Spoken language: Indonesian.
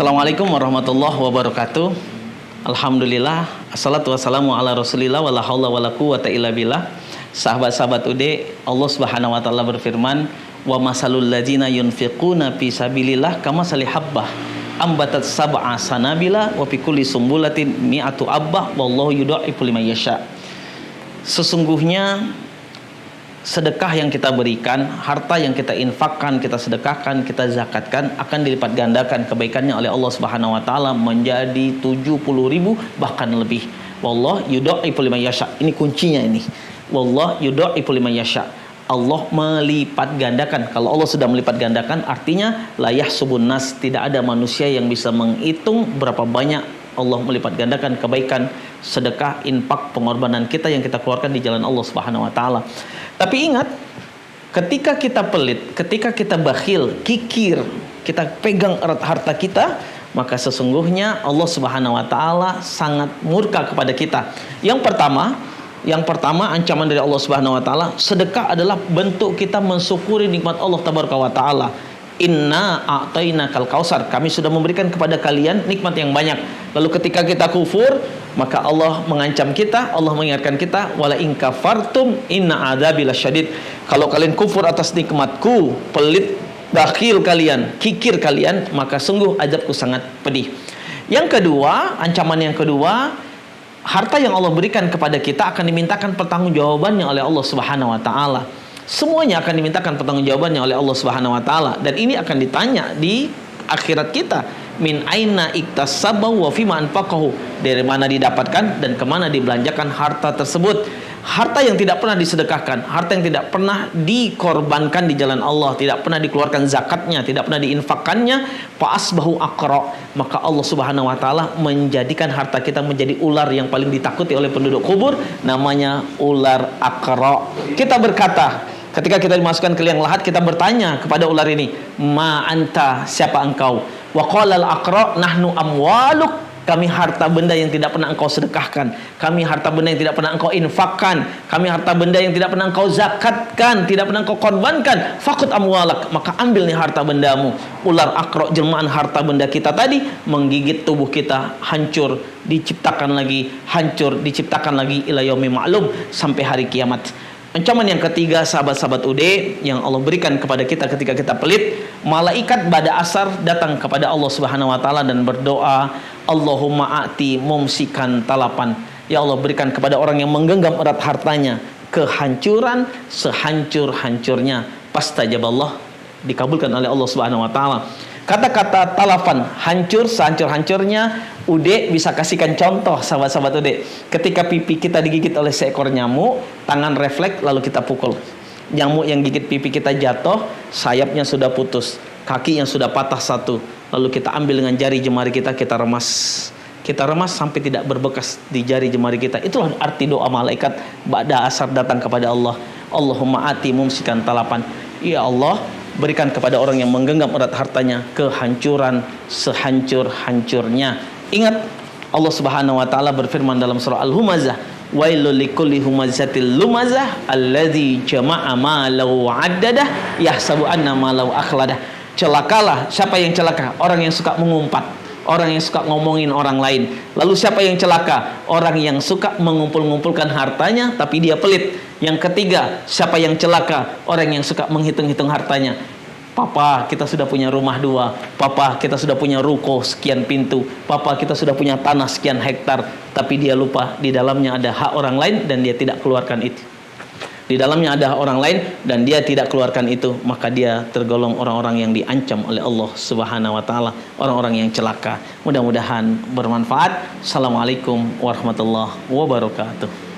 Assalamualaikum warahmatullahi wabarakatuh. Alhamdulillah, assalatu wassalamu ala rasulillah, wala haula wala quwata illa billah. Sahabat-sahabat UD, Allah subhanahu wa ta'ala berfirman, wa masalul ladzina yunfiquna fi sabilillah kamasali habbah ambatat sab'a sanabila wa fi kulli sumbulatin mi'atu abbah wallahu yudha'ifu liman yasha. Sesungguhnya sedekah yang kita berikan, harta yang kita infakkan, kita sedekahkan, kita zakatkan akan dilipat gandakan kebaikannya oleh Allah Subhanahu wa taala menjadi 70.000 bahkan lebih. Wallah yudha'ifu liman yasha. Ini kuncinya ini. Wallah yudha'ifu liman yasha. Allah melipat gandakan. Kalau Allah sudah melipat gandakan, artinya la yahsubun nas, tidak ada manusia yang bisa menghitung berapa banyak Allah melipat gandakan kebaikan, sedekah, infak, pengorbanan kita yang kita keluarkan di jalan Allah Subhanahu wa taala. Tapi ingat, ketika kita pelit, ketika kita bakhil, kikir, kita pegang erat harta kita, maka sesungguhnya Allah Subhanahu wa taala sangat murka kepada kita. Yang pertama ancaman dari Allah Subhanahu wa taala, sedekah adalah bentuk kita mensyukuri nikmat Allah tabaraka wa taala. Inna a'tainakal kausar, kami sudah memberikan kepada kalian nikmat yang banyak. Lalu ketika kita kufur, maka Allah mengancam kita, Allah mengingatkan kita, wala in kafartum inna adzabi lasyadid. Kalau kalian kufur atas nikmatku, pelit, bakhil kalian, kikir kalian, maka sungguh azabku sangat pedih. Yang kedua, ancaman yang kedua, harta yang Allah berikan kepada kita akan dimintakan pertanggungjawabannya oleh Allah Subhanahu wa taala. Semuanya akan dimintakan pertanggungjawabannya oleh Allah Subhanahu wa taala, dan ini akan ditanya di akhirat kita. Min aina iktasabahu wa fima anfaqahu, dari mana didapatkan dan kemana dibelanjakan harta tersebut. Harta yang tidak pernah disedekahkan, harta yang tidak pernah dikorbankan di jalan Allah, tidak pernah dikeluarkan zakatnya, tidak pernah diinfakkannya, fa asbahu aqra, maka Allah Subhanahu wa taala menjadikan harta kita menjadi ular yang paling ditakuti oleh penduduk kubur, namanya ular aqra. Kita berkata, ketika kita dimasukkan ke liang lahat, kita bertanya kepada ular ini, ma anta, siapa engkau? Wa qala al-aqra nahnu amwaluk, kami harta benda yang tidak pernah engkau sedekahkan, kami harta benda yang tidak pernah engkau infakkan, kami harta benda yang tidak pernah engkau zakatkan, tidak pernah engkau korbankan. Fakut amwalak, maka ambil nih harta bendamu. Ular aqra, jelmaan harta benda kita tadi, menggigit tubuh kita, hancur, diciptakan lagi, hancur, diciptakan lagi ila yaumil ma'lum, sampai hari kiamat. Ancaman yang ketiga, sahabat-sahabat UD, yang Allah berikan kepada kita ketika kita pelit, malaikat pada asar datang kepada Allah Subhanahu wa taala dan berdoa, Allahumma a'ti mumsikan talapan. Ya Allah, berikan kepada orang yang menggenggam erat hartanya kehancuran sehancur-hancurnya. Pastajaballah, dikabulkan oleh Allah Subhanahu wa taala. Kata-kata talafan, hancur sehancur-hancurnya, Ude bisa kasihkan contoh, sahabat-sahabat Ude. Ketika pipi kita digigit oleh seekor nyamuk, tangan refleks lalu kita pukul. Nyamuk yang gigit pipi kita jatuh, sayapnya sudah putus, kaki yang sudah patah satu. Lalu kita ambil dengan jari jemari kita, kita remas. Kita remas sampai tidak berbekas di jari jemari kita. Itulah arti doa malaikat ba'da asar datang kepada Allah. Allahumma ati mumsikan talapan. Ya Allah, berikan kepada orang yang menggenggam erat hartanya kehancuran sehancur-hancurnya. Ingat, Allah Subhanahu wa taala berfirman dalam surah Al-Humazah, wailul likulli humazatil lumazah alladzi jama'a malahu 'addadah yahsabu anna malahu akhladah. Celakalah, siapa yang celaka? Orang yang suka mengumpat, orang yang suka ngomongin orang lain. Lalu siapa yang celaka? Orang yang suka mengumpul-ngumpulkan hartanya tapi dia pelit. Yang ketiga, siapa yang celaka? Orang yang suka menghitung-hitung hartanya. Papa, kita sudah punya rumah 2. Papa, kita sudah punya ruko sekian pintu. Papa, kita sudah punya tanah sekian hektar. Tapi dia lupa di dalamnya ada hak orang lain dan dia tidak keluarkan itu. Di dalamnya ada orang lain dan dia tidak keluarkan itu, maka dia tergolong orang-orang yang diancam oleh Allah Subhanahu wa taala, orang-orang yang celaka. Mudah-mudahan bermanfaat. Assalamualaikum warahmatullahi wabarakatuh.